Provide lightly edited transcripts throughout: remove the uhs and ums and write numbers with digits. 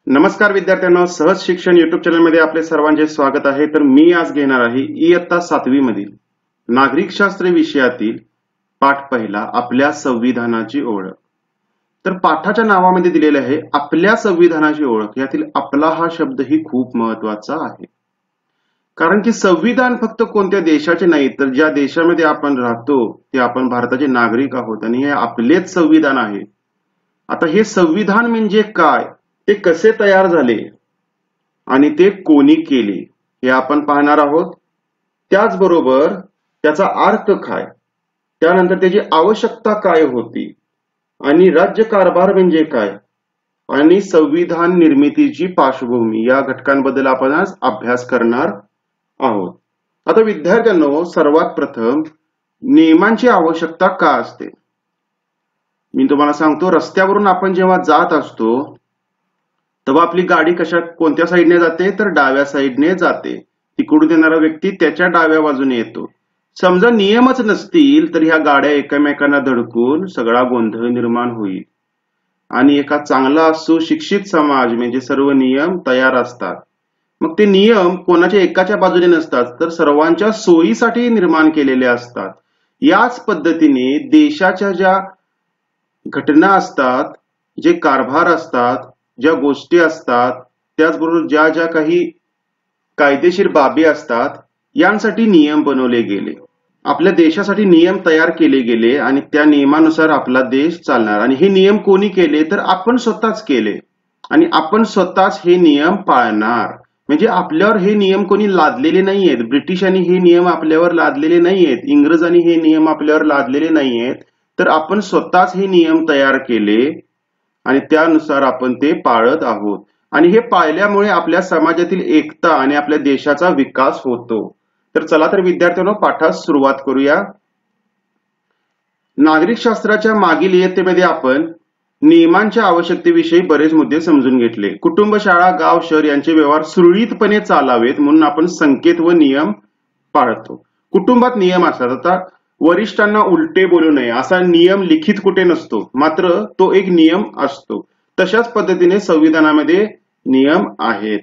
नमस्कार विद्यार्थ्यांनो, सहज शिक्षण युट्यूब चॅनल मध्ये आपले सर्वांचे स्वागत आहे। तर मी आज घेणार आहे इयत्ता 7वी मधील नागरिकशास्त्र विषयातील पाठ पहिला, आपल्या संविधानाची ओळख। तर पाठाच्या नावामध्ये दिलेले आहे आपल्या संविधानाची ओळख। यातील आपला हा शब्द ही खूप महत्त्वाचा आहे, कारण की संविधान फक्त कोणत्या देशाचे नाही, तर ज्या देशामध्ये आपण राहतो ते आपण भारताचे नागरिक आहोत आणि हे आपलेच संविधान आहे। आता हे संविधान म्हणजे काय, ते कसे तयार झाले आणि ते कोणी केले हे आपण पाहणार आहोत। त्याचबरोबर त्याचा अर्थ काय, त्यानंतर त्याची आवश्यकता काय होती आणि राज्यकारभार म्हणजे काय आणि संविधान निर्मितीची पार्श्वभूमी या घटकांबद्दल आपण आज अभ्यास करणार आहोत। आता विद्यार्थ्यांनो, सर्वात प्रथम नियमांची आवश्यकता का असते मी तुम्हाला सांगतो। रस्त्यावरून आपण जेव्हा जात असतो तेव्हा आपली गाडी कोणत्या साईडने जाते, तर डाव्या साईडने जाते। तिकडून येणारा व्यक्ती त्याच्या डाव्या बाजूने येतो। समजा नियमच नसतील तर ह्या गाड्या एकमेकांना धडकून सगळा गोंधळ निर्माण होईल आणि एका चांगला सुशिक्षित समाज म्हणजे सर्व नियम तयार असतात। मग ते नियम कोणाच्या एकाच्या बाजूने नसतात, तर सर्वांच्या सोयीसाठी निर्माण केलेले असतात। याच पद्धतीने देशाच्या ज्या घटना असतात, जे कारभार असतात, ज्या गोष्टी असतात, त्याचबरोबर ज्या ज्या काही कायदेशीर बाबी असतात, यांसाठी नियम बनवले गेले। आपल्या देशासाठी नियम तयार केले गेले आणि त्या नियमानुसार आपला देश चालणार। आणि हे नियम कोणी केले, तर आपण स्वतःच केले आणि आपण स्वतःच हे नियम पाळणार। म्हणजे आपल्यावर हे नियम कोणी लादलेले नाहीयेत। ब्रिटिशांनी हे नियम आपल्यावर लादलेले नाहीयेत, इंग्रजांनी हे नियम आपल्यावर लादलेले नाहीयेत, तर आपण स्वतःच हे नियम तयार केले आणि त्यानुसार आपण ते पाळत आहोत। आणि हे पाळल्यामुळे आपल्या समाजातील एकता आणि आपल्या देशाचा विकास होतो। तर चला तर विद्यार्थ्यांनो, पाठास सुरुवात करूया। नागरिकशास्त्राच्या मागील इयत्तेमध्ये आपण नियमांच्या आवश्यकतेविषयी बरेच मुद्दे समजून घेतले। कुटुंब, शाळा, गाव, शहर यांचे व्यवहार सुरळीतपणे चालावेत म्हणून आपण संकेत व नियम पाळतो। कुटुंबात नियम असतात। आता वरिष्ठांना उलटे बोलू नये असा नियम लिखित कुठे नसतो, मात्र तो एक नियम असतो। तशाच पद्धतीने संविधानामध्ये नियम आहेत,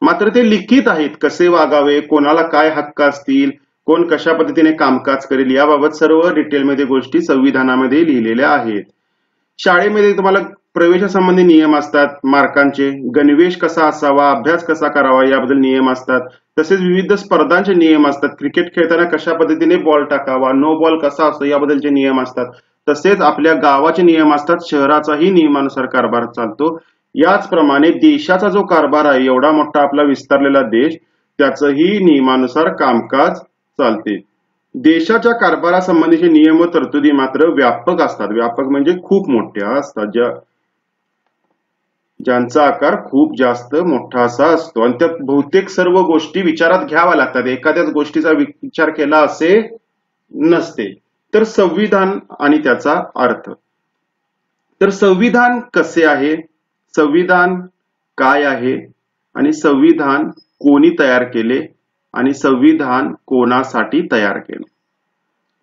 मात्र ते लिखित आहेत। कसे वागावे, कोणाला काय हक्क असतील, कोण कशा पद्धतीने कामकाज करेल याबाबत सर्व डिटेलमध्ये गोष्टी संविधानामध्ये लिहिलेल्या आहेत। शाळेमध्ये तुम्हाला प्रवेशासंबंधी नियम असतात, मार्कांचे, गणवेश कसा असावा, अभ्यास कसा करावा याबद्दल नियम असतात। तसेच विविध स्पर्धांचे नियम असतात। क्रिकेट खेळताना कशा पद्धतीने बॉल टाकावा, नो बॉल कसा असतो याबद्दलचे नियम असतात। तसेच आपल्या गावाचे नियम असतात, शहराचाही नियमानुसार कारभार चालतो। याचप्रमाणे देशाचा जो कारभार आहे, एवढा मोठा आपला विस्तारलेला देश, त्याचंही नियमानुसार कामकाज चालते। देशाच्या कारभारासंबंधीचे नियम व तरतुदी मात्र व्यापक असतात। व्यापक म्हणजे खूप मोठ्या असतात, ज्यांचा आकार खूप जास्त मोठा असा असतो आणि त्यात बहुतेक सर्व गोष्टी विचारात घ्याव्या लागतात। एखाद्याच गोष्टीचा विचार केला असे नसते। तर संविधान आणि त्याचा अर्थ। तर संविधान कसे आहे, संविधान काय आहे आणि संविधान कोणी तयार केले आणि संविधान कोणासाठी तयार केले।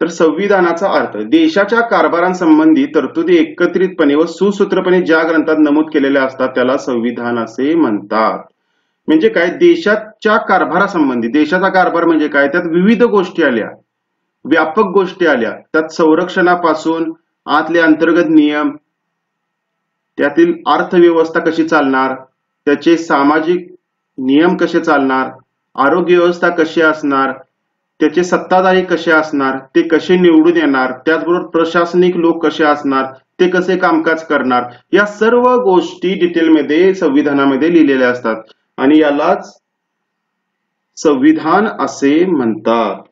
तर संविधानाचा अर्थ, देशाच्या कारभारांसंबंधी तरतुदी एकत्रितपणे व सुसूत्रपणे ज्या ग्रंथात नमूद केलेल्या असतात त्याला संविधान असे म्हणतात। म्हणजे काय, देशाच्या कारभारासंबंधी, देशाचा कारभार म्हणजे काय, त्यात विविध गोष्टी आल्या, व्यापक गोष्टी आल्या। त्यात संरक्षणापासून आतले अंतर्गत नियम, त्यातील अर्थव्यवस्था कशी चालणार, त्याचे सामाजिक नियम कसे चालणार, आरोग्य व्यवस्था कशी असणार, त्याचे सत्ताधारी कसे असणार, ते कसे निवडून येणार, त्याचबरोबर प्रशासनिक लोक कसे असणार, ते कसे कामकाज करणार, या सर्व गोष्टी डिटेलमध्ये संविधानामध्ये लिहिलेल्या असतात आणि यालाच संविधान असे म्हणतात।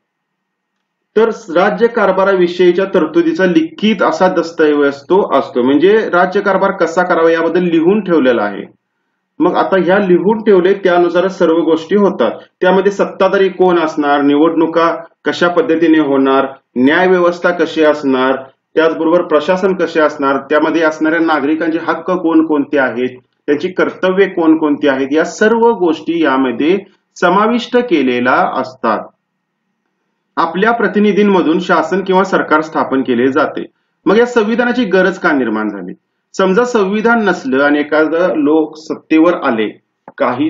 तर राज्यकारभाराविषयीच्या तरतुदीचा लिखित असा दस्तऐवज तो असतो। म्हणजे राज्यकारभार कसा करावा याबद्दल लिहून ठेवलेला आहे। मग आता ह्या लिहून ठेवले त्यानुसारच सर्व गोष्टी होतात। त्यामध्ये सत्ताधारी कोण असणार, निवडणुका कशा पद्धतीने होणार, न्याय व्यवस्था कशी असणार, त्याचबरोबर प्रशासन कसे असणार, त्यामध्ये असणाऱ्या नागरिकांचे हक्क कोणकोणते आहेत, त्यांची कर्तव्ये कोणकोणती आहेत, या सर्व गोष्टी यामध्ये समाविष्ट केलेल्या असतात। आपल्या प्रतिनिधींमधून शासन किंवा सरकार स्थापन केले जाते। मग या संविधानाची गरज का निर्माण झाली, समजा संविधान नसलं आणि एखादं लोक सत्तेवर आले, काही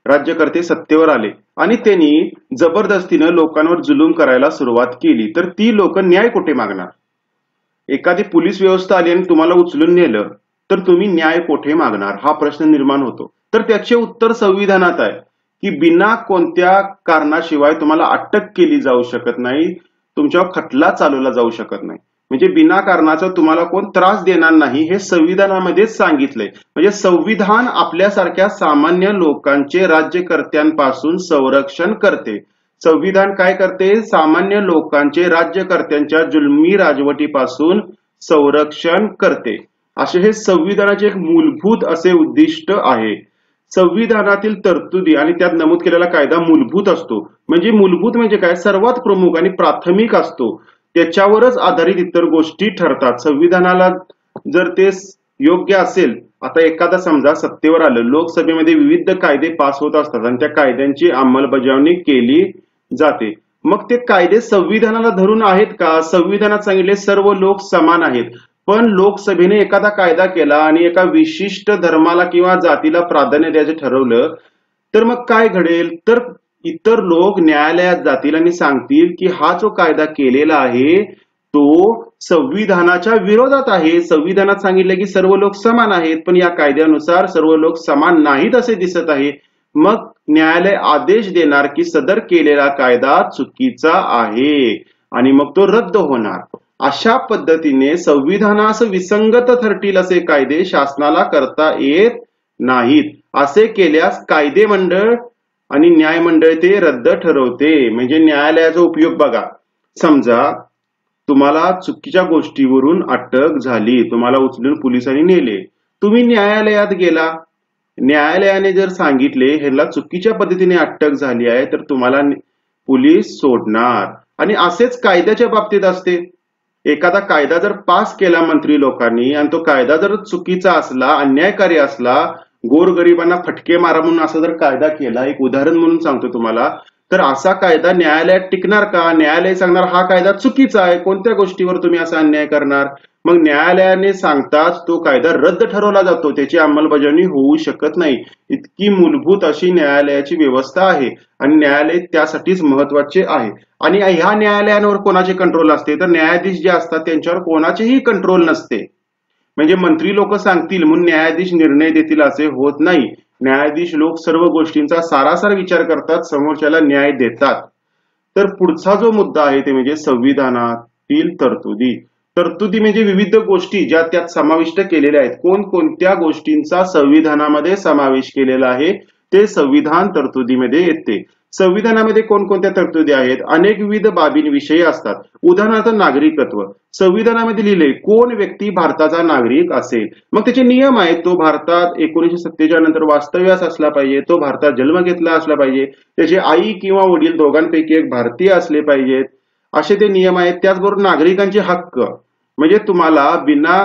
राज्यकर्ते सत्तेवर आले आणि त्यांनी जबरदस्तीनं लोकांवर जुलूम करायला सुरुवात केली, तर ती लोक न्याय कुठे मागणार? एखादी पोलीस व्यवस्था आली आणि तुम्हाला उचलून नेलं तर तुम्ही न्याय कोठे मागणार, हा प्रश्न निर्माण होतो. तर त्याचे उत्तर संविधानात आहे की बिना कोणत्या कारणाशिवाय तुम्हाला अटक केली जाऊ शकत नाही, तुमच्यावर खटला चालवला जाऊ शकत नाही. म्हणजे बिना कारणाचा तुम्हाला कोण त्रास देणार नाही हे संविधानामध्येच सांगितलंय. म्हणजे संविधान आपल्यासारख्या सामान्य लोकांचे राज्यकर्त्यांपासून संरक्षण करते. संविधान काय करते? सामान्य लोकांचे राज्यकर्त्यांच्या जुलमी राजवटीपासून संरक्षण करते. असे हे संविधानाचे एक मूलभूत असे उद्दिष्ट आहे. संविधानातील तरतुदी आणि त्यात नमूद केलेला कायदा मूलभूत असतो. म्हणजे मूलभूत म्हणजे काय? सर्वात प्रमुख आणि प्राथमिक असतो, त्याच्यावरच आधारित इतर गोष्टी ठरतात. संविधानाला जर ते योग्य असेल, आता एखादा समजा सत्तेवर आलं, लोकसभेमध्ये विविध कायदे पास होत असतात आणि त्या कायद्यांची अंमलबजावणी केली जाते. मग ते कायदे संविधानाला धरून आहेत का? संविधानात सांगितले सर्व लोक समान आहेत, पण लोकसभेने एखादा कायदा केला आणि एका विशिष्ट धर्माला किंवा जातीला प्राधान्य द्यायचं ठरवलं, तर मग काय घडेल? तर इतर लोक न्यायालयात जातील आणि सांगतील की हा जो कायदा केलेला आहे तो संविधानाच्या विरोधात आहे. संविधानात सांगितलं की सर्व लोक समान आहेत, पण या कायद्यानुसार सर्व लोक समान नाहीत असे दिसत आहे. मग न्यायालय आदेश देणार की सदर केलेला कायदा चुकीचा आहे आणि मग तो रद्द होणार. अशा पद्धतीने संविधानास विसंगत ठरतील असे कायदे शासनाला करता येत नाहीत. असे केल्यास कायदे मंडळ आणि न्यायमंडळ ते रद्द ठरवते. म्हणजे न्यायालयाचा उपयोग बघा. समजा तुम्हाला चुकीच्या गोष्टीवरून अटक झाली, तुम्हाला उचलून पोलिसांनी नेले, तुम्ही न्यायालयात गेला, न्यायालयाने जर सांगितले ह्याला चुकीच्या पद्धतीने अटक झाली आहे तर तुम्हाला पोलीस सोडणार. आणि असेच कायद्याच्या बाबतीत असते. एखादा कायदा जर पास केला मंत्री लोकांनी आणि तो कायदा जर चुकीचा असला, अन्यायकारी असला, गोरगरिबांना फटके मारा म्हणून असा जर कायदा केला, एक उदाहरण म्हणून सांगतो तुम्हाला, तर असा कायदा न्यायालयात टिकणार का? न्यायालय सांगणार हा कायदा चुकीचा आहे, कोणत्या गोष्टीवर तुम्ही असा अन्याय करणार? मग न्यायालयाने सांगताच तो कायदा रद्द ठरवला जातो, त्याची अंमलबजावणी होऊ शकत नाही. इतकी मूलभूत अशी न्यायालयाची व्यवस्था आहे आणि न्यायालय त्यासाठीच महत्वाचे आहे. आणि ह्या न्यायालयांवर कोणाचे कंट्रोल असते? तर न्यायाधीश जे असतात त्यांच्यावर कोणाचेही कंट्रोल नसते. म्हणजे मंत्री लोक सांगतील म्हणून न्यायाधीश निर्णय देतील असे होत नाही. न्यायाधीश लोक सर्व गोष्टींचा सारासार विचार करतात, समोरच्याला न्याय देतात. तर पुढचा जो मुद्दा आहे ते म्हणजे संविधानातील तरतुदी. तरतुदी म्हणजे विविध गोष्टी ज्या त्यात समाविष्ट केलेल्या आहेत. कोणकोणत्या गोष्टींचा संविधानामध्ये समावेश केलेला आहे ते संविधान तरतुदीमध्ये येते. संविधानामध्ये कोणकोणत्या तरतुदी आहेत? अनेक विविध बाबींविषयी असतात. उदाहरणार्थ नागरिकत्व. संविधानामध्ये लिहिले कोण व्यक्ती भारताचा नागरिक असेल, मग त्याचे नियम आहेत. तो भारतात 1947 नंतर वास्तव्यास असला पाहिजे, तो भारतात जन्म घेतला असला पाहिजे, त्याचे आई किंवा वडील दोघांपैकी एक भारतीय असले पाहिजेत, असे ते नियम आहेत. त्याचबरोबर नागरिकांचे हक्क म्हणजे तुम्हाला बिना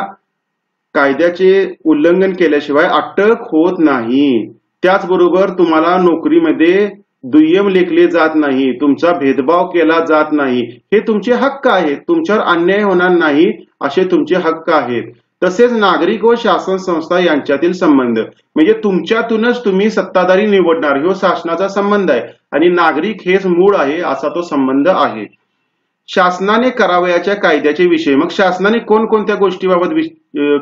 कायद्याचे उल्लंघन केल्याशिवाय अटक होत नाही. त्याचबरोबर तुम्हाला नोकरीमध्ये दुय्यम लेखले जात नाही, तुमचा भेदभाव केला जात नाही, हे तुमचे हक्क आहेत. तुमच्यावर अन्याय होणार नाही असे तुमचे हक्क आहेत. तसेच नागरिक व शासन संस्था यांच्यातील संबंध म्हणजे तुमच्यातूनच तुम्ही सत्ताधारी निवडणार, हा शासनाचा संबंध आहे आणि नागरिक हेच मूळ आहे असा तो संबंध आहे. शासनाने करावयाच्या कायद्याचे विषय, मग शासनाने कोणकोणत्या गोष्टीबाबत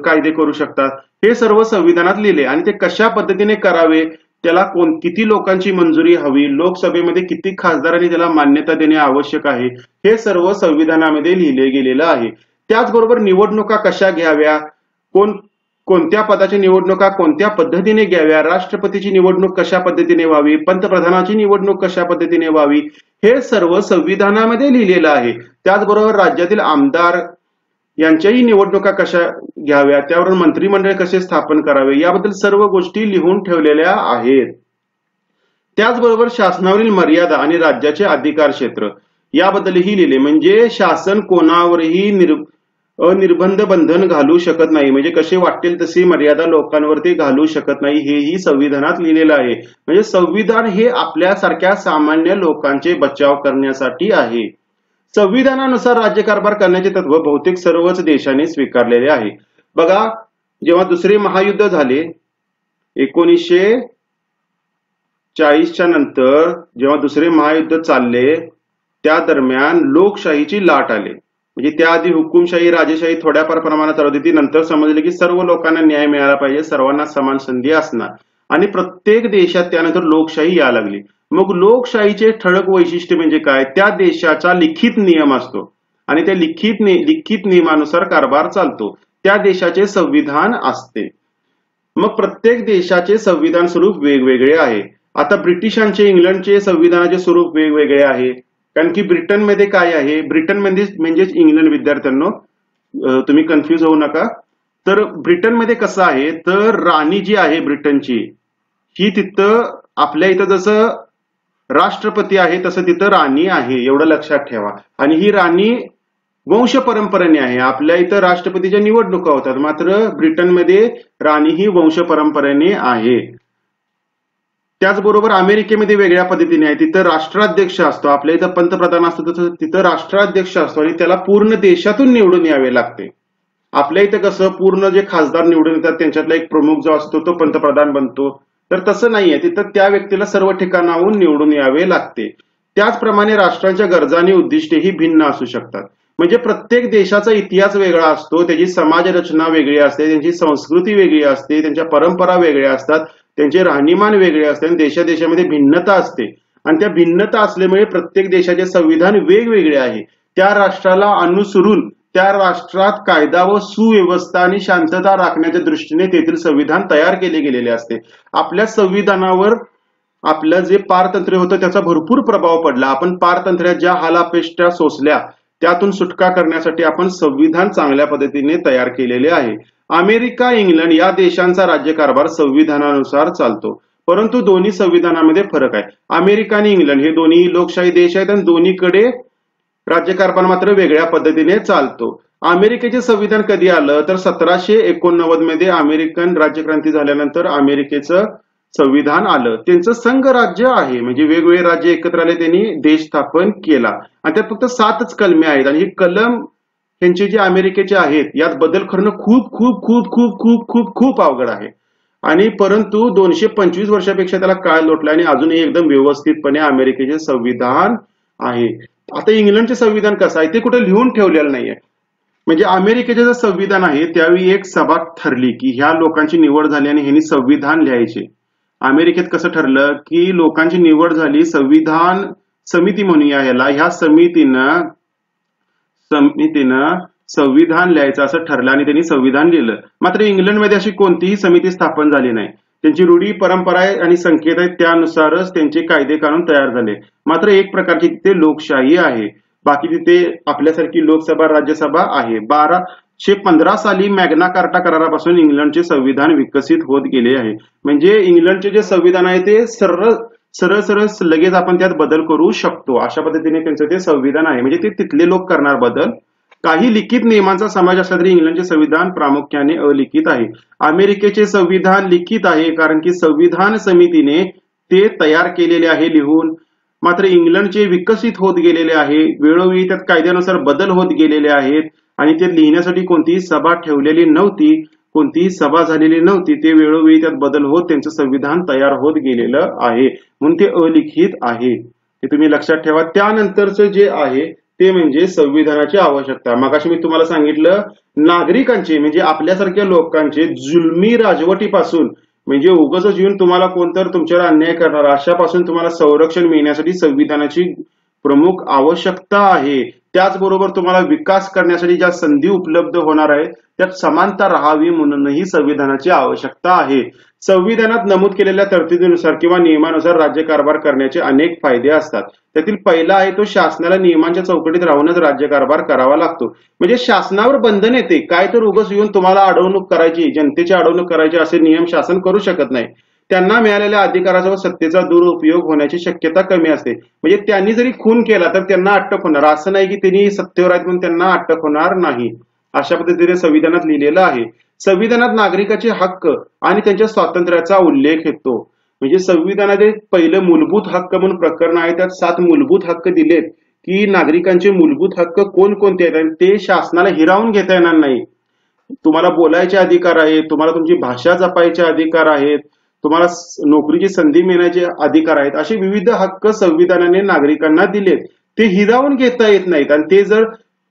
कायदे करू शकतात हे सर्व संविधानात लिहिले आणि ते कशा पद्धतीने करावे, त्याला किती लोकांची मंजुरी हवी, लोकसभेमध्ये किती खासदारांनी त्याला मान्यता देणे आवश्यक आहे, हे सर्व संविधानामध्ये लिहिले गेलेलं आहे. त्याचबरोबर निवडणुका कशा घ्याव्या, कोणत्या पदाची निवडणुका कोणत्या पद्धतीने घ्याव्या, राष्ट्रपतीची निवडणूक कशा पद्धतीने व्हावी, पंतप्रधानाची निवडणूक कशा पद्धतीने व्हावी, हे सर्व संविधानामध्ये लिहिलेलं आहे. त्याचबरोबर राज्यातील आमदार यांच्याही निवडणुका कशा घ्याव्या, त्यावर मंत्रिमंडळ कसे स्थापन करावे, याबद्दल सर्व गोष्टी लिहून ठेवलेल्या आहेत. त्याचबरोबर शासनावरील मर्यादा आणि राज्याचे अधिकार क्षेत्र याबद्दलही लिहिले. म्हणजे शासन कोणावरही निर्बंध बंधन घालू शकत नाही, म्हणजे कसे वाटेल तशी मर्यादा लोकांवरती घालू शकत नाही, हेही संविधानात लिहिलेलं आहे. म्हणजे संविधान हे आपल्यासारख्या सामान्य लोकांचे बचाव करण्यासाठी आहे. संविधानानुसार राज्यकारभार करण्याचे तत्व बहुतेक सर्वच देशांनी स्वीकारलेले आहे. बघा, जेव्हा दुसरे महायुद्ध झाले 1940च्या नंतर, जेव्हा दुसरे महायुद्ध चालले त्या दरम्यान लोकशाहीची लाट आली. म्हणजे त्याआधी हुकुमशाही राजेशाही थोड्याफार प्रमाणात चालत होती. नंतर समजले की सर्व लोकांना न्याय मिळाला पाहिजे, सर्वांना समान संधी असणार, आणि प्रत्येक देशात त्यानंतर लोकशाही यायला लागली. मग लोकशाहीचे ठळक वैशिष्ट्य म्हणजे काय? त्या देशाचा लिखित नियम असतो आणि त्या लिखित नियमानुसार कारभार चालतो. त्या देशाचे संविधान असते. मग प्रत्येक देशाचे संविधान स्वरूप वेगवेगळे आहे. आता ब्रिटिशांचे, इंग्लंडचे संविधानाचे स्वरूप वेगवेगळे आहे. कारण की ब्रिटनमध्ये काय आहे, ब्रिटनमध्ये म्हणजेच इंग्लंड, विद्यार्थ्यांनो तुम्ही कन्फ्युज होऊ नका. तर ब्रिटनमध्ये कसं आहे, तर राणी जी आहे ब्रिटनची, ही तिथं आपल्या इथं जसं राष्ट्रपती आहे तसं तिथं राणी आहे, एवढं लक्षात ठेवा. आणि ही राणी वंश परंपरेने आहे. आपल्या इथं राष्ट्रपतीच्या निवडणुका होतात, मात्र ब्रिटनमध्ये राणी ही वंश परंपरेने आहे. त्याचबरोबर अमेरिकेमध्ये वेगळ्या पद्धतीने आहे. तिथं राष्ट्राध्यक्ष असतो, आपल्या इथं पंतप्रधान असतो तसं तिथं राष्ट्राध्यक्ष असतो आणि त्याला पूर्ण देशातून निवडून यावे लागते. आपल्या इथं कसं पूर्ण जे खासदार निवडून येतात त्यांच्यातला एक प्रमुख जो असतो तो पंतप्रधान बनतो, तर तसं नाहीये. तिथं त्या व्यक्तीला सर्व ठिकाणाहून निवडून यावे लागते. त्याचप्रमाणे राष्ट्रांच्या गरजा आणि उद्दिष्टेही भिन्न असू शकतात. म्हणजे प्रत्येक देशाचा इतिहास वेगळा असतो, त्याची समाज रचना वेगळी असते, त्यांची संस्कृती वेगळी असते, त्यांच्या परंपरा वेगळ्या असतात, त्यांचे राहणीमान वेगळे असते आणि देशादेशामध्ये भिन्नता असते. आणि त्या भिन्नता असल्यामुळे प्रत्येक देशाचे संविधान वेगवेगळे आहे. त्या राष्ट्राला अनुसरून त्या राष्ट्रात कायदा व सुव्यवस्था आणि शांतता राखण्याच्या दृष्टीने तेथील संविधान तयार केले गेलेले असते. आपल्या संविधानावर आपलं जे पारतंत्र्य होतं त्याचा भरपूर प्रभाव पडला. आपण पारतंत्र्यात ज्या हालापेष्टा सोसल्या त्यातून सुटका करण्यासाठी आपण संविधान चांगल्या पद्धतीने तयार केलेले आहे. अमेरिका, इंग्लंड या देशांचा राज्यकारभार संविधानानुसार चालतो, परंतु दोन्ही संविधानामध्ये फरक आहे. अमेरिका आणि इंग्लंड हे दोन्ही लोकशाही देश आहेत आणि दोन्हीकडे राज्यकारभार मात्र वेगळ्या पद्धतीने चालतो. अमेरिकेचे संविधान कधी आलं तर 1789 मध्ये अमेरिकन राज्यक्रांती झाल्यानंतर अमेरिकेचं संविधान आलं. त्यांचं संघ राज्य आहे, म्हणजे वेगवेगळे राज्य एकत्र आले, त्यांनी देश स्थापन केला आणि त्यात फक्त 7च कलमे आहेत. आणि ही कलम त्यांचे जे अमेरिकेचे आहेत यात बदल करणं खूप खूप खूप खूप खूप खूप खूप अवघड आहे. आणि परंतु 225 वर्षापेक्षा त्याला काळ लोटला आणि अजूनही एकदम व्यवस्थितपणे अमेरिकेचे संविधान आहे. आता इंग्लंडचे संविधान कसं आहे ते कुठे लिहून ठेवलेलं नाहीये. म्हणजे अमेरिकेचे जे संविधान आहे त्यावेळी एक सभा ठरली की ह्या लोकांची निवड झाली आणि ह्यांनी संविधान लिहायचे. अमेरिकेत कसं ठरलं की लोकांची निवड झाली, संविधान समिती म्हणूया ह्याला, ह्या समितीनं संविधान लिहायचं असं ठरलं आणि त्यांनी संविधान लिहिलं. मात्र इंग्लंडमध्ये अशी कोणतीही समिती स्थापन झाली नाही. त्यांची रूढी परंपरा आणि संकेत आहेत त्यानुसारच त्यांचे कायदे कानून तयार झाले. मात्र एक प्रकारची तिथे लोकशाही आहे. बाकी तिथे आपल्यासारखी लोकसभा राज्यसभा आहे. 1215 साली मॅग्ना कार्टा करारापासून इंग्लंडचे संविधान विकसित होत गेले आहे. म्हणजे इंग्लंडचे जे संविधान आहे ते सरळ लगेच आपण त्यात बदल करू शकतो, अशा पद्धतीने त्यांचं ते संविधान आहे. म्हणजे ते तिथले लोक करणार बदल. काही लिखित नियमांचा समावेश असला तरी इंग्लंडचे संविधान प्रामुख्याने अलिखित आहे. अमेरिकेचे संविधान लिखित आहे कारण की संविधान समितीने ते तयार केलेले आहे लिहून. मात्र इंग्लंडचे विकसित होत गेलेले आहे, वेळोवेळी त्यात कायद्यानुसार बदल होत गेलेले आहेत आणि ते लिहिण्यासाठी कोणतीही सभा ठेवलेली नव्हती, कोणतीही सभा झालेली नव्हती. ते वेळोवेळी त्यात बदल होत त्यांचं संविधान तयार होत गेलेलं आहे, म्हणून ते अलिखित आहे. हे तुम्ही लक्षात ठेवा. त्यानंतरचं जे आहे ते म्हणजे संविधानाची आवश्यकता. मगाशी मी तुम्हाला सांगितलं नागरिकांचे म्हणजे आपल्यासारख्या लोकांचे जुलमी राजवटीपासून, म्हणजे उगाच येऊन तुम्हाला कोणतर तुमच्यावर अन्याय करणार अशापासून तुम्हाला संरक्षण मिळण्यासाठी संविधानाची प्रमुख आवश्यकता आहे. त्याचबरोबर तुम्हाला विकास करण्यासाठी ज्या संधी उपलब्ध होणार आहेत त्यात समानता राहावी म्हणूनही संविधानाची आवश्यकता आहे. संविधानात नमूद केलेल्या तरतुदीनुसार किंवा नियमानुसार राज्यकारभार करण्याचे अनेक फायदे असतात. त्यातील पहिला आहे तो शासनाला नियमांच्या चौकटीत राहूनच राज्यकारभार करावा लागतो. म्हणजे शासनावर बंधन येते, काय तर उगाच येऊन तुम्हाला अडवणूक करायची, जनतेची अडवणूक करायची असे नियम शासन करू शकत नाही. त्यांना मिळालेल्या अधिकाराचा व सत्तेचा दुरुपयोग होण्याची शक्यता कमी असते. म्हणजे त्यांनी जरी खून केला तर त्यांना अटक होणार, असं नाही की त्यांनी सत्तेवर आहेत म्हणून त्यांना अटक होणार नाही. अशा पद्धतीने संविधानात लिहिलेलं आहे. संविधानात नागरिकाचे हक्क आणि त्यांच्या स्वातंत्र्याचा उल्लेख येतो. म्हणजे संविधानाचे पहिलं मूलभूत हक्क म्हणून प्रकरण आहे, त्यात 7 मूलभूत हक्क दिलेत की नागरिकांचे मूलभूत हक्क कोणकोणते आहेत आणि ते शासनाला हिरावून घेता येणार नाही. तुम्हाला बोलायचे अधिकार आहेत, तुम्हाला तुमची भाषा जपायचे अधिकार आहेत, तुम्हाला नोकरीची संधी मिळण्याचे अधिकार आहेत, असे विविध हक्क संविधानाने नागरिकांना दिलेत. ते हिरावून घेता येत नाहीत. आणि ते जर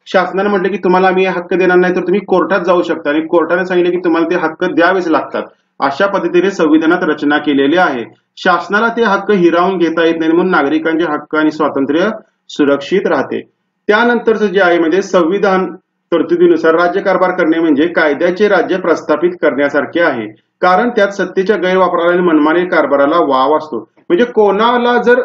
शासनाने म्हटलं की तुम्हाला आम्ही हक्क देणार नाही, तर तुम्ही कोर्टात जाऊ शकता आणि कोर्टाने सांगितलं की तुम्हाला ते हक्क द्यावेच लागतात. अशा पद्धतीने संविधानात रचना केलेली आहे. शासनाला ते हक्क हिरावून घेता येत नाही, म्हणून नागरिकांचे हक्क आणि स्वातंत्र्य सुरक्षित राहते. त्यानंतरचं जे आहे म्हणजे संविधान तरतुदीनुसार राज्यकारभार करणे म्हणजे कायद्याचे राज्य प्रस्थापित करण्यासारखे आहे. कारण त्यात सत्तेच्या गैरवापराला आणि मनमानी कारभाराला वाव असतो. म्हणजे कोणाला जर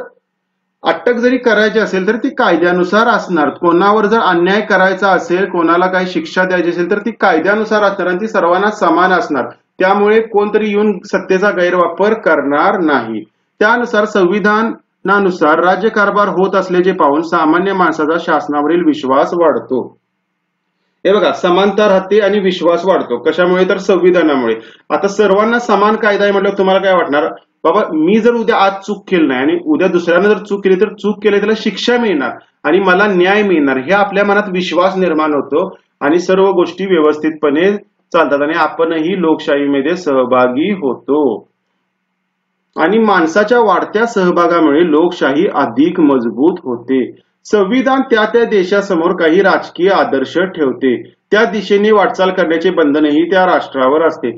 अटक जरी करायची असेल तर ती कायद्यानुसार असणार. कोणावर जर अन्याय करायचा असेल, कोणाला काही शिक्षा द्यायची असेल तर ती कायद्यानुसार असणार आणि ती सर्वांना समान असणार. त्यामुळे कोणतरी येऊन सत्तेचा गैरवापर करणार नाही. त्यानुसार संविधानानुसार राज्यकारभार होत असल्याचे पाहून सामान्य माणसाचा शासनावरील विश्वास वाढतो. हे बघा, समानता राहते आणि विश्वास वाढतो. कशामुळे? तर संविधानामुळे. आता सर्वांना समान कायदा आहे म्हटलं तुम्हाला काय वाटणार? बाबा मी जर उद्या आज चूक केली नाही आणि उद्या दुसऱ्यानं जर चूक केली तर चूक केली त्याला शिक्षा मिळणार आणि मला न्याय मिळणार, हे आपल्या मनात विश्वास निर्माण होतो आणि सर्व गोष्टी व्यवस्थितपणे चालतात आणि आपणही लोकशाहीमध्ये सहभागी होतो. आणि माणसाच्या वाढत्या सहभागामुळे लोकशाही अधिक मजबूत होते. संविधान त्या त्या देशासमोर काही राजकीय आदर्श ठेवते. त्या दिशेने वाटचाल करण्याचे बंधनही त्या राष्ट्रावर असते.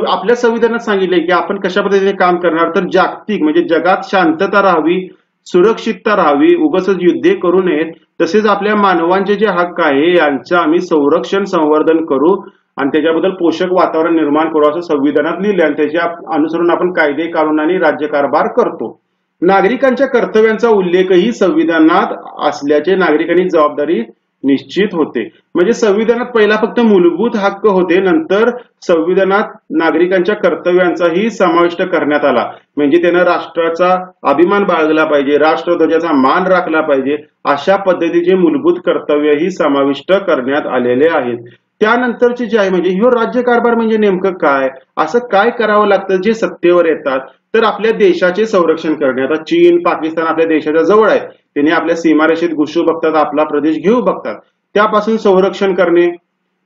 आपल्या संविधानात सांगितले की आपण कशा पद्धतीने काम करणार, तर जागतिक म्हणजे जगात शांतता राहावी, सुरक्षितता राहावी, उगाचच युद्धे करू नयेत, तसेच आपल्या मानवांचे जे हक्क आहे यांचं आम्ही संरक्षण संवर्धन करू आणि त्याच्याबद्दल पोषक वातावरण निर्माण करू असं संविधानात लिहिले आणि त्याच्या अनुसरून आपण कायदे कानून आणि राज्यकारभार करतो. नागरिकांच्या कर्तव्यांचा उल्लेखही संविधानात असल्याचे नागरिकांनी जबाबदारी निश्चित होते. म्हणजे संविधानात पहिला फक्त मूलभूत हक्क होते, नंतर संविधानात नागरिकांच्या कर्तव्यांचाही समाविष्ट करण्यात आला. म्हणजे त्यानं राष्ट्राचा अभिमान बाळगला पाहिजे, राष्ट्रध्वजाचा मान राखला पाहिजे, अशा पद्धतीचे मूलभूत कर्तव्यही समाविष्ट करण्यात आलेले आहेत. त्यानंतरचे जे आहे म्हणजे ह्यो राज्यकारभार म्हणजे नेमकं काय, असं काय करावं लागतं जे सत्तेवर येतात, तर आपल्या देशाचे संरक्षण करणे. आता चीन, पाकिस्तान आपल्या देशाच्या जवळ आहे, त्यांनी आपल्या सीमारेषेत घुसू बघतात, आपला प्रदेश घेऊ बघतात, त्यापासून संरक्षण करणे.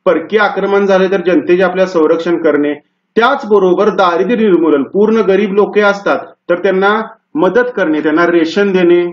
परकीय आक्रमण झाले तर जनतेचे आपल्या संरक्षण करणे. त्याचबरोबर दारिद्र्य निर्मूलन, पूर्ण गरीब लोक असतात तर त्यांना मदत करणे, त्यांना रेशन देणे,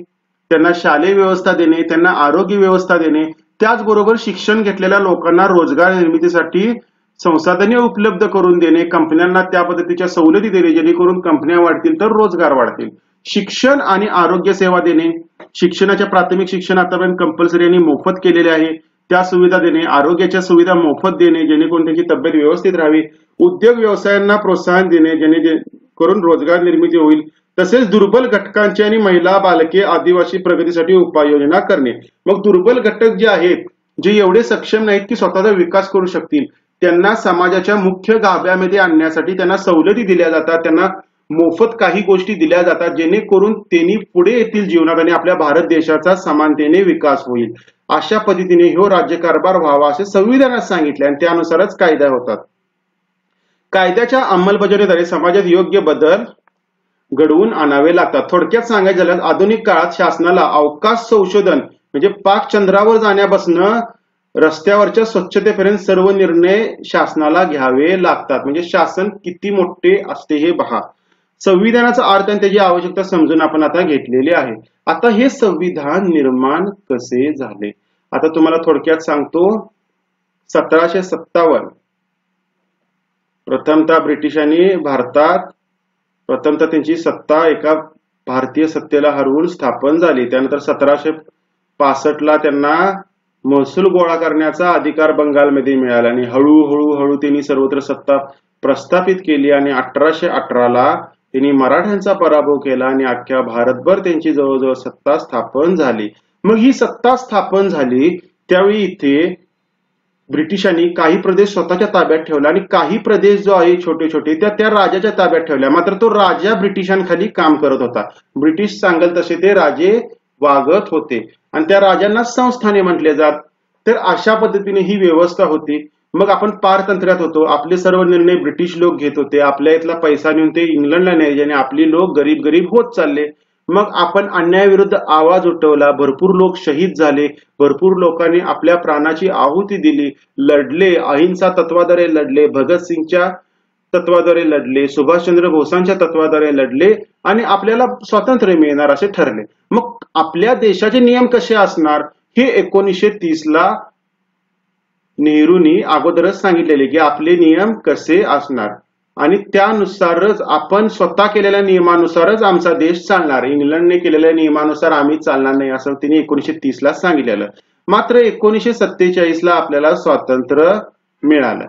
त्यांना शालेय व्यवस्था देणे, त्यांना आरोग्य व्यवस्था देणे. त्याचबरोबर शिक्षण घेतलेल्या लोकांना रोजगार निर्मितीसाठी संसाधने उपलब्ध करून देणे, कंपन्यांना त्या पद्धतीच्या सवलती देणे जेणेकरून कंपन्या वाढतील तर रोजगार वाढतील. शिक्षण आणि आरोग्य सेवा देणे, शिक्षणाच्या प्राथमिक शिक्षण आतापर्यंत कंपल्सरी आणि मोफत केलेले आहे, त्या सुविधा देणे, आरोग्याच्या सुविधा मोफत देणे जेणेकरून त्यांची तब्येत व्यवस्थित राहावी, उद्योग व्यवसायांना प्रोत्साहन देणे जेणेकरून रोजगार निर्मिती होईल, तसेच दुर्बल घटकांची आणि महिला, बालके, आदिवासी प्रगतीसाठी उपाययोजना करणे. मग दुर्बल घटक जे आहेत, जे एवढे सक्षम नाहीत की स्वतःचा विकास करू शकतील, त्यांना समाजाच्या मुख्य गाभ्यामध्ये आणण्यासाठी त्यांना सवलती दिल्या जातात, त्यांना मोफत काही गोष्टी दिल्या जातात जेणेकरून त्यांनी पुढे येतील जीवनात आणि आपल्या भारत देशाचा समानतेने विकास होईल. अशा पद्धतीने ह्यो राज्यकारभार व्हावा असे संविधानात सांगितले आणि त्यानुसारच कायदा होतात. कायद्याच्या अंमलबजावणीद्वारे समाजात योग्य बदल घडवून आणावे लागतात. थोडक्यात सांगायचं झालं, आधुनिक काळात शासनाला अवकाश संशोधन म्हणजे पाक चंद्रावर जाण्यापासून रस्त्यावरच्या स्वच्छतेपर्यंत सर्व निर्णय शासनाला घ्यावे लागतात. म्हणजे शासन किती मोठे असते हे पहा. संविधानाचा अर्थ आणि त्याची आवश्यकता समजून आपण आता घेतलेली आहे. आता हे संविधान निर्माण कसे झाले आता तुम्हाला थोडक्यात सांगतो. 1757 प्रथमतः ब्रिटिशांनी भारतात प्रथमतः त्यांची सत्ता एका भारतीय सत्तेला हरवून स्थापन झाली. त्यानंतर 1765 त्यांना महसूल गोळा करण्याचा अधिकार बंगालमध्ये मिळाला आणि हळूहळू त्यांनी सर्वत्र सत्ता प्रस्थापित केली आणि 1818 त्यांनी मराठ्यांचा पराभव केला आणि अख्ख्या भारतभर त्यांची जवळजवळ सत्ता स्थापन झाली. मग ही सत्ता स्थापन झाली त्यावेळी इथे ब्रिटिशांनी काही प्रदेश स्वतःच्या ताब्यात ठेवला आणि काही प्रदेश जो आहे छोटे छोटे त्या राजाच्या ताब्यात ठेवल्या. मात्र तो राजा ब्रिटिशांखाली काम करत होता. ब्रिटिश सांगेल तसे ते राजे वागत होते आणि त्या राजांना संस्थाने म्हटले जात. तर अशा पद्धतीने ही व्यवस्था होती. मग आपण पारतंत्र्यात होतो. आपले सर्व निर्णय ब्रिटिश लोक घेत होते. आपल्या इथला पैसा नेऊन ते इंग्लंडला न्यायचे आणि आपली लोक गरीब होत चालले. मग आपण अन्यायाविरुद्ध आवाज उठवला, भरपूर लोक शहीद झाले, भरपूर लोकांनी आपल्या प्राणाची आहुती दिली, लढले, अहिंसा तत्वाद्वारे लढले, भगतसिंगच्या तत्वाद्वारे लढले, सुभाषचंद्र बोसांच्या तत्वाद्वारे लढले आणि आपल्याला स्वातंत्र्य मिळणार असे ठरले. मग आपल्या देशाचे नियम कसे असणार हे 1930 ला नेहरूंनी अगोदरच सांगितलेले की आपले नियम कसे असणार आणि त्यानुसारच आपण स्वतः केलेल्या नियमानुसारच आमचा देश चालणार, इंग्लंडने केलेल्या नियमानुसार आम्ही चालणार नाही असं त्यांनी 1930 ला सांगितलेलं. मात्र 1947 ला आपल्याला स्वातंत्र्य मिळालं.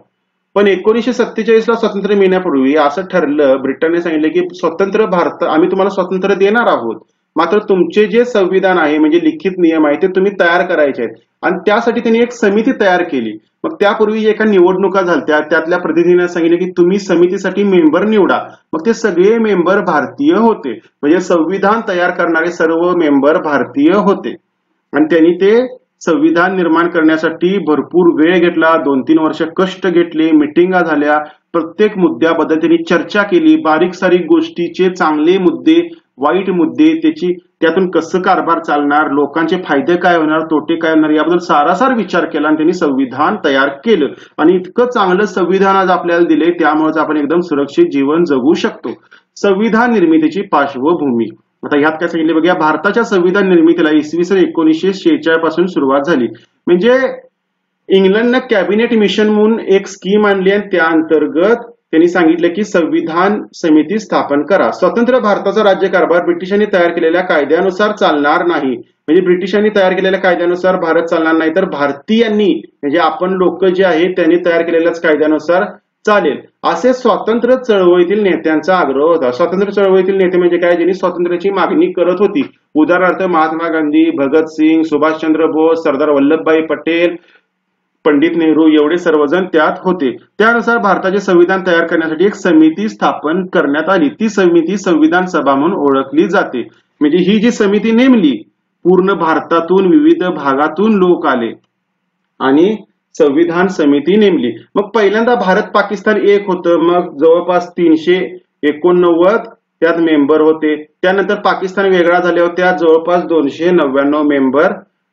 पण 1947 ला स्वातंत्र्य मिळण्यापूर्वी असं ठरलं, ब्रिटनने सांगितलं की स्वतंत्र भारत आम्ही तुम्हाला स्वातंत्र्य देणार आहोत, मात्र तुमचे जे संविधान आहे म्हणजे लिखित नियम आहे ते तुम्ही तयार करायचे आहेत आणि त्यासाठी त्यांनी एक समिती तयार केली. मग त्यापूर्वी एका निवडणुका झाल्या, त्यातल्या प्रतिनिधींना सांगितलं की तुम्ही समितीसाठी मेंबर निवडा. मग ते सगळे मेंबर भारतीय होते, म्हणजे संविधान तयार करणारे सर्व मेंबर भारतीय होते आणि त्यांनी ते संविधान निर्माण करण्यासाठी भरपूर वेळ घेतला, 2-3 वर्ष कष्ट घेतले, मिटिंगा झाल्या, प्रत्येक मुद्द्याबद्दल त्यांनी चर्चा केली, बारीक सारीक गोष्टीचे चांगले मुद्दे, वाईट मुद्दे, त्यातून कसं कारभार चालणार, लोकांचे फायदे काय होणार, तोटे काय होणार याबद्दल सारासार विचार केला आणि त्यांनी संविधान तयार केलं आणि इतकं चांगलं संविधान आज आपल्याला दिले, त्यामुळे आपण एकदम सुरक्षित जीवन जगू शकतो. संविधान निर्मितीची पार्श्वभूमी आता ह्यात काय सांगितले बघा, भारताच्या संविधान निर्मितीला इसवी सन 1946 पासून सुरुवात झाली. म्हणजे इंग्लंडनं कॅबिनेट मिशन म्हणून एक स्कीम आणली आणि त्या अंतर्गत त्यांनी सांगितलं की संविधान समिती स्थापन करा. स्वतंत्र भारताचा राज्यकारभार ब्रिटिशांनी तयार केलेल्या कायद्यानुसार चालणार नाही, म्हणजे ब्रिटिशांनी तयार केलेल्या कायद्यानुसार भारत चालणार नाही, तर भारतीयांनी म्हणजे आपण लोक जे आहे त्यांनी तयार केलेल्याच कायद्यानुसार चालेल असे स्वातंत्र्य चळवळीतील नेत्यांचा आग्रह होता. स्वातंत्र्य चळवळीतील नेते म्हणजे काय, ज्यांनी स्वातंत्र्याची मागणी करत होती. उदाहरणार्थ महात्मा गांधी, भगतसिंग, सुभाषचंद्र बोस, सरदार वल्लभभाई पटेल, पंडित नेहरू एवढे सर्वजण त्यात होते. त्यानुसार भारताचे संविधान तयार करण्यासाठी एक समिती स्थापन करण्यात आली. ती समिती संविधान सभा म्हणून ओळखली जाते. म्हणजे ही जी समिती नेमली, पूर्ण भारतातून विविध भागातून लोक आले आणि संविधान समिती नेमली. मग पहिल्यांदा भारत पाकिस्तान एक होतं, मग जवळपास 389 त्यात मेंबर होते. त्यानंतर पाकिस्तान वेगळा झाल्यावर त्यात जवळपास 299 मेंबर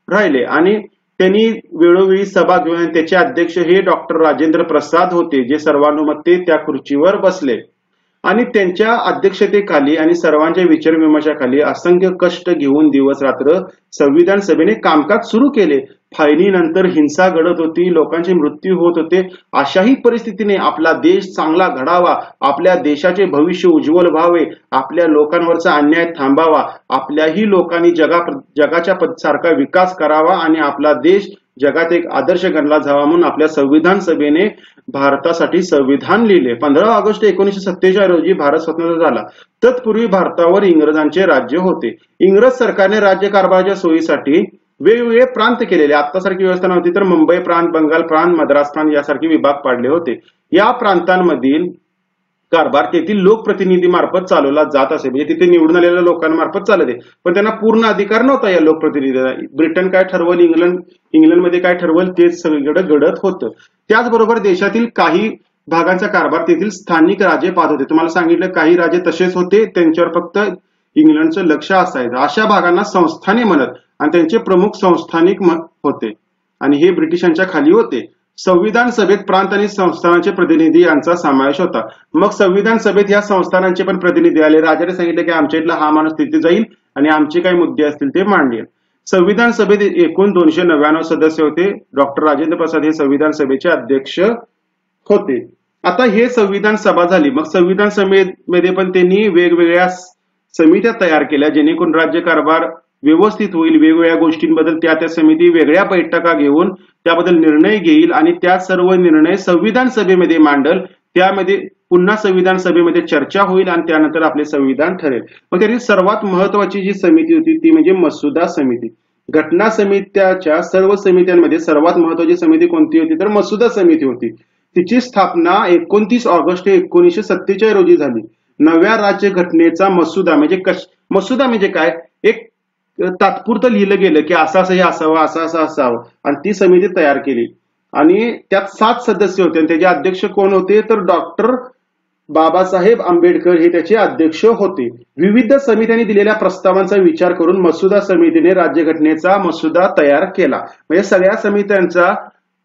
राहिले आणि त्यांनी वेळोवेळी सभा घेऊन त्याचे अध्यक्ष हे डॉक्टर राजेंद्र प्रसाद होते, जे सर्वानुमते त्या खुर्चीवर बसले आणि त्यांच्या अध्यक्षतेखाली आणि सर्वांच्या विचारविमर्शाखाली असंख्य कष्ट घेऊन दिवस रात्र संविधान सभेने कामकाज सुरू केले. फायनीनंतर हिंसा घडत होती, लोकांचे मृत्यू होत होते. अशाही परिस्थितीने आपला देश चांगला घडावा, आपल्या देशाचे भविष्य उज्ज्वल व्हावे, आपल्या लोकांवरचा अन्याय थांबावा, आपल्याही लोकांनी जगाच्या सारखा विकास करावा आणि आपला देश जगात एक आदर्श गणला जावा म्हणून आपल्या संविधान सभेने भारतासाठी संविधान लिहिले. 15 ऑगस्ट 1947 रोजी भारत स्वतंत्र झाला. तत्पूर्वी भारतावर इंग्रजांचे राज्य होते. इंग्रज सरकारने राज्यकारभाराच्या सोयीसाठी वेगवेगळे प्रांत केलेले. आतासारखी व्यवस्था नव्हती, तर मुंबई प्रांत, बंगाल प्रांत, मद्रास प्रांत यासारखे विभाग पाडले होते. या प्रांतांमधील कारभार तेथील लोकप्रतिनिधी मार्फत चालवला जात असे, म्हणजे तिथे निवडून आलेल्या लोकांमार्फत चालते, पण त्यांना पूर्ण अधिकार नव्हता या लोकप्रतिनिधीला. ब्रिटन काय ठरवल, इंग्लंडमध्ये काय ठरवल तेच सगळीकडे घडत होतं. त्याचबरोबर देशातील काही भागांचा कारभार तेथील स्थानिक राजे पाहत होते. तुम्हाला सांगितलं काही राजे तसेच होते, त्यांच्यावर फक्त इंग्लंडचं लक्ष असायचं. अशा भागांना संस्थाने म्हणत आणि त्यांचे प्रमुख संस्थानिक होते आणि हे ब्रिटिशांच्या खाली होते. संविधान सभेत प्रांत आणि संस्थानांचे प्रतिनिधी यांचा समावेश होता. मग संविधान सभेत या संस्थानांचे पण प्रतिनिधी आले. राजाने सांगितले की आमच्या इथला हा माणूस तिथे जाईल आणि आमचे काही मुद्दे असतील ते मांडेल. संविधान सभेत एकूण 299 सदस्य होते. डॉक्टर राजेंद्र प्रसाद हे संविधान सभेचे अध्यक्ष होते. आता हे संविधान सभा झाली. मग संविधान सभेमध्ये पण त्यांनी वेगवेगळ्या समित्या तयार केल्या, जेणेकरून राज्यकारभार व्यवस्थित होईल. वेगवेगळ्या गोष्टींबद्दल त्या समिती वेगळ्या बैठका घेऊन त्याबद्दल निर्णय घेईल आणि त्या सर्व निर्णय संविधान सभेमध्ये मांडल. त्यामध्ये पुन्हा संविधान सभेमध्ये चर्चा होईल आणि त्यानंतर आपले संविधान ठरेल. मग त्यातील सर्वात महत्वाची जी समिती होती ती म्हणजे मसुदा समिती. घटना समित्याच्या सर्व समित्यांमध्ये सर्वात महत्वाची समिती कोणती होती, तर मसुदा समिती होती. तिची स्थापना 29 ऑगस्ट 1947 रोजी झाली. नव्या राज्यघटनेचा मसुदा म्हणजे काय, एक तात्पुरतं लिहिलं गेलं की असं असं हे असावं, असं असं असावं आणि ती समिती तयार केली आणि त्यात 7 सदस्य होते आणि त्याचे अध्यक्ष कोण होते, तर डॉक्टर बाबासाहेब आंबेडकर हे त्याचे अध्यक्ष होते. विविध समित्यांनी दिलेल्या प्रस्तावांचा विचार करून मसुदा समितीने राज्यघटनेचा मसुदा तयार केला. म्हणजे सगळ्या समित्यांचा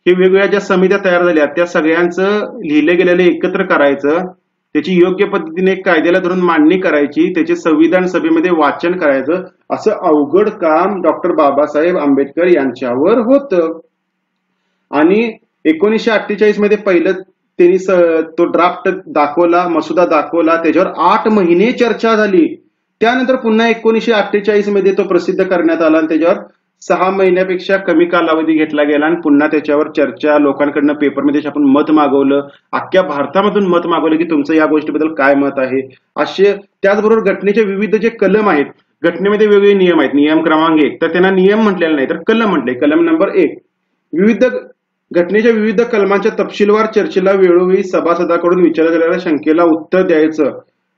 हे वेगवेगळ्या ज्या समित्या तयार झाल्या त्या सगळ्यांचं लिहिले गेलेलं एकत्र करायचं, त्याची योग्य पद्धतीने कायद्याला धरून मांडणी करायची, त्याचे संविधान सभेमध्ये वाचन करायचं, असं अवघड काम डॉक्टर बाबासाहेब आंबेडकर यांच्यावर होतं. आणि 1948 मध्ये पहिलं त्यांनी तो ड्राफ्ट दाखवला, मसुदा दाखवला, त्याच्यावर 8 महिने चर्चा झाली. त्यानंतर पुन्हा 1948 मध्ये तो प्रसिद्ध करण्यात आला आणि त्याच्यावर 6 महिन्यापेक्षा कमी कालावधी घेतला गेला आणि पुन्हा त्याच्यावर चर्चा, लोकांकडनं पेपरमध्ये आपण मत मागवलं, अख्ख्या भारतामधून मत मागवलं की तुमचं या गोष्टीबद्दल काय मत आहे. असे त्याचबरोबर घटनेचे विविध जे कलम आहेत, घटनेमध्ये वेगवेगळे नियम आहेत. नियम क्रमांक 1 तर त्यांना नियम म्हटलेला नाही तर कलम म्हटले. कलम नंबर 1 विविध घटनेच्या विविध कलमांच्या तपशीलवार चर्चेला वेळोवेळी सभासदांकडून विचारल्या गेलेल्या शंकेला उत्तर द्यायचं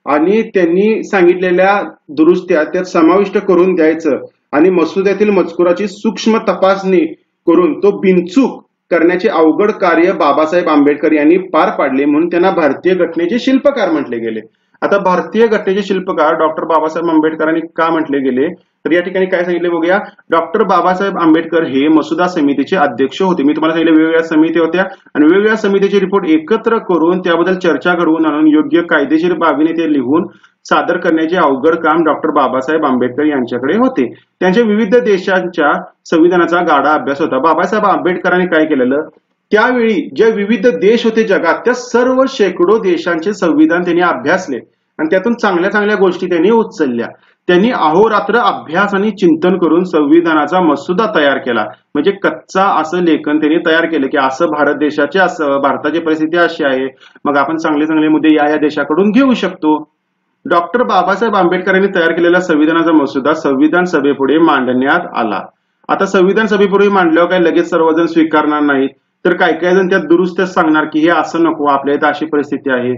आणि त्यांनी सांगितलेल्या दुरुस्त्या त्यात समाविष्ट करून द्यायचं आणि मसुद्यातील मजकुराची सूक्ष्म तपासणी करून तो बिनचूक करण्याचे अवघड कार्य बाबासाहेब आंबेडकर यांनी पार पाडले, म्हणून त्यांना भारतीय घटनेचे शिल्पकार म्हटले गेले. आता भारतीय घटनेचे शिल्पकार डॉक्टर बाबासाहेब आंबेडकरांनी का म्हटले गेले तर या ठिकाणी काय सांगितले बघूया. डॉक्टर बाबासाहेब आंबेडकर हे मसुदा समितीचे अध्यक्ष होते. मी तुम्हाला सांगितलं वेगवेगळ्या समिती होत्या आणि वेगवेगळ्या समितीचे रिपोर्ट एकत्र करून त्याबद्दल चर्चा घडवून आणून योग्य कायदेशीर बाबीने ते लिहून सादर करण्याचे अवघड काम डॉक्टर बाबासाहेब आंबेडकर यांच्याकडे होते. त्यांच्या विविध देशांच्या संविधानाचा गाढा अभ्यास होता. बाबासाहेब आंबेडकरांनी काय केलेलं, त्यावेळी जे विविध देश होते जगात त्या सर्व शेकडो देशांचे संविधान त्यांनी अभ्यासले आणि त्यातून चांगल्या चांगल्या गोष्टी त्यांनी उचलल्या. त्यांनी अहोरात्र अभ्यास आणि चिंतन करून संविधानाचा मसुदा तयार केला. म्हणजे कच्चा असं लेखन त्यांनी तयार केलं की असं भारत देशाचे असं, भारताची परिस्थिती अशी आहे, मग आपण चांगले चांगले मुद्दे या देशाकडून घेऊ शकतो. डॉक्टर बाबासाहेब आंबेडकरांनी तयार केलेला संविधानाचा मसुदा संविधान सभेपुढे मांडण्यात आला. आता संविधान सभेपुढे मांडल्यावर काही लगेच सर्वजण स्वीकारणार नाहीत, तर काही काही जण त्यात दुरुस्त सांगणार की हे असं नको, आपल्या इथं अशी परिस्थिती आहे.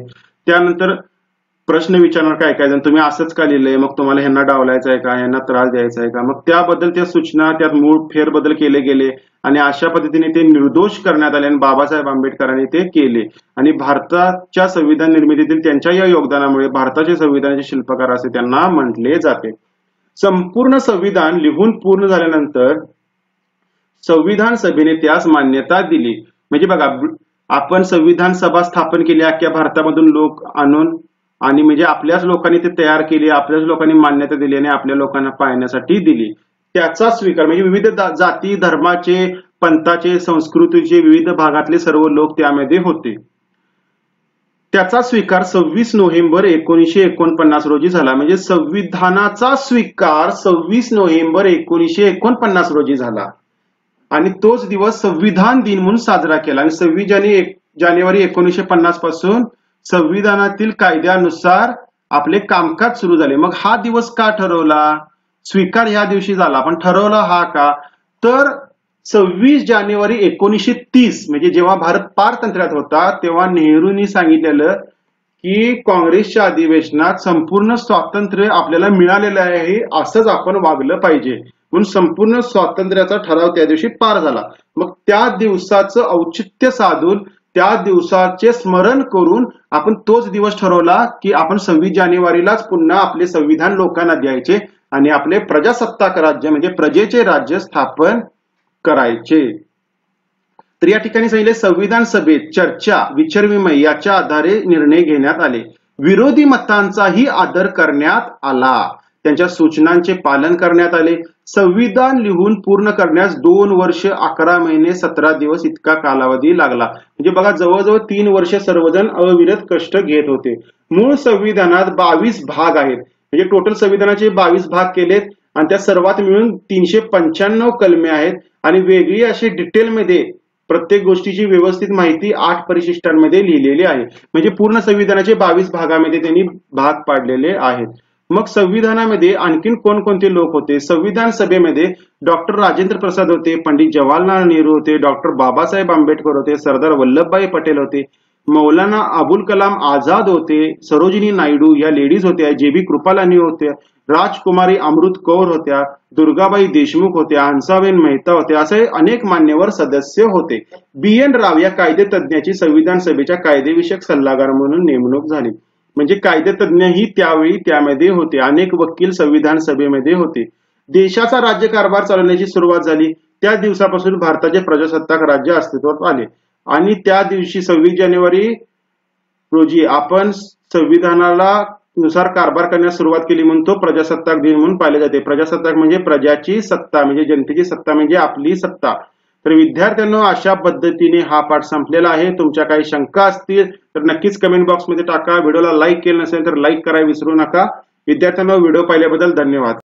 त्यानंतर प्रश्न विचारणार काय काय जण, तुम्ही असंच का लिहिलंय, मग तुम्हाला ह्यांना डावलायचं आहे का, ह्यांना त्रास द्यायचा आहे का. मग त्याबद्दल त्या सूचना, त्यात मूळ फेरबदल केले गेले आणि अशा पद्धतीने ते निर्दोष करण्यात आले आणि बाबासाहेब आंबेडकरांनी ते केले. आणि भारताच्या संविधान निर्मितीतील त्यांच्या या योगदानामुळे भारताचे संविधानाचे शिल्पकार असे त्यांना म्हटले जाते. संपूर्ण संविधान लिहून पूर्ण झाल्यानंतर संविधान सभेने त्यास मान्यता दिली. म्हणजे बघा, आपण संविधान सभा स्थापन केली अख्ख्या भारतामधून लोक आणून आणि म्हणजे आपल्याच लोकांनी ते तयार केली, आपल्याच लोकांनी मान्यता दिली आणि आपल्या लोकांना पाळण्यासाठी दिली. त्याचा स्वीकार म्हणजे विविध जाती, धर्माचे, पंथाचे, संस्कृतीचे विविध भागातले सर्व लोक त्यामध्ये होते. त्याचा स्वीकार 26 नोव्हेंबर 1949 रोजी झाला. म्हणजे संविधानाचा स्वीकार 26 नोव्हेंबर 1949 रोजी झाला आणि तोच दिवस संविधान दिन म्हणून साजरा केला. आणि 26 जानेवारी 1950 पासून संविधानातील कायद्यानुसार आपले कामकाज सुरू झाले. मग हा दिवस का ठरवला, स्वीकार ह्या दिवशी झाला, पण ठरवला हा का, तर 26 जानेवारी 1930 म्हणजे जेव्हा भारत पारतंत्र्यात होता तेव्हा नेहरूंनी सांगितलेलं की काँग्रेसच्या अधिवेशनात संपूर्ण स्वातंत्र्य आपल्याला मिळालेलं आहे, असंच आपण वागलं पाहिजे, म्हणून संपूर्ण स्वातंत्र्याचा ठराव त्या दिवशी पार झाला. मग त्या दिवसाचं औचित्य साधून त्या दिवसाचे स्मरण करून आपण तोच दिवस ठरवला की आपण 26 जानेवारीलाच पुन्हा आपले संविधान लोकांना द्यायचे आणि आपले प्रजासत्ताक राज्य म्हणजे प्रजेचे राज्य स्थापन करायचे. तर या ठिकाणी सांगितले संविधान सभेत चर्चा, विचारविनिमय याच्या आधारे निर्णय घेण्यात आले. विरोधी मतांचाही आदर करण्यात आला, त्यांच्या सूचनांचे पालन करण्यात आले. संविधान लिहून पूर्ण करण्यास 2 वर्ष 11 महिने 17 दिवस इतका कालावधी लागला. म्हणजे बघा, जवळजवळ 3 वर्ष सर्वजण अविरत कष्ट घेत होते. मूळ संविधानात 22 भाग आहेत, म्हणजे टोटल संविधानाचे 22 भाग केलेत आणि त्या सर्वात मिळून 395 कलमे आहेत आणि वेगळी अशी डिटेलमध्ये प्रत्येक गोष्टीची व्यवस्थित माहिती 8 परिशिष्टांमध्ये लिहिलेली आहे. म्हणजे पूर्ण संविधानाचे 22 भागामध्ये त्यांनी भाग पाडलेले आहेत. मग संविधानामध्ये आणखीन कोणकोणते लोक होते, संविधान सभेमध्ये डॉक्टर राजेंद्र प्रसाद होते, पंडित जवाहरलाल नेहरू होते, डॉक्टर बाबासाहेब आंबेडकर होते, सरदार वल्लभभाई पटेल होते, मौलाना अबुल कलाम आझाद होते, सरोजिनी नायडू या लेडीज होत्या, JB कृपालानी होत्या, राजकुमारी अमृत कौर होत्या, दुर्गाबाई देशमुख होत्या, हंसाबेन मेहता होत्या, असे अनेक मान्यवर सदस्य होते. BN राव या कायदेतज्ञाची संविधान सभेच्या कायदेविषयक सल्लागार म्हणून नेमणूक झाली. म्हणजे कायदेतज्ञही त्यावेळी त्यामध्ये होते. अनेक वकील संविधान सभेमध्ये होते. देशाचा राज्यकारभार चालवण्याची सुरुवात झाली त्या दिवसापासून भारताचे प्रजासत्ताक राज्य अस्तित्वात आले आणि त्या दिवशी 26 जानेवारी रोजी आपण संविधानाला नुसार कारभार करण्यास सुरुवात केली म्हणून तो प्रजासत्ताक दिन म्हणून पाहिले जाते. प्रजासत्ताक म्हणजे प्रजाची सत्ता, म्हणजे जनतेची सत्ता, म्हणजे आपली सत्ता. तर विद्यार्थ्यांनो, अशा पद्धतीने हा पाठ संपलेला आहे. तुमच्या काही शंका असतील तर नक्कीच कमेंट बॉक्समध्ये टाका. व्हिडिओला लाईक केलं नसेल तर लाईक करायला विसरू नका. विद्यार्थ्यांनो, व्हिडिओ पाहिल्याबद्दल धन्यवाद.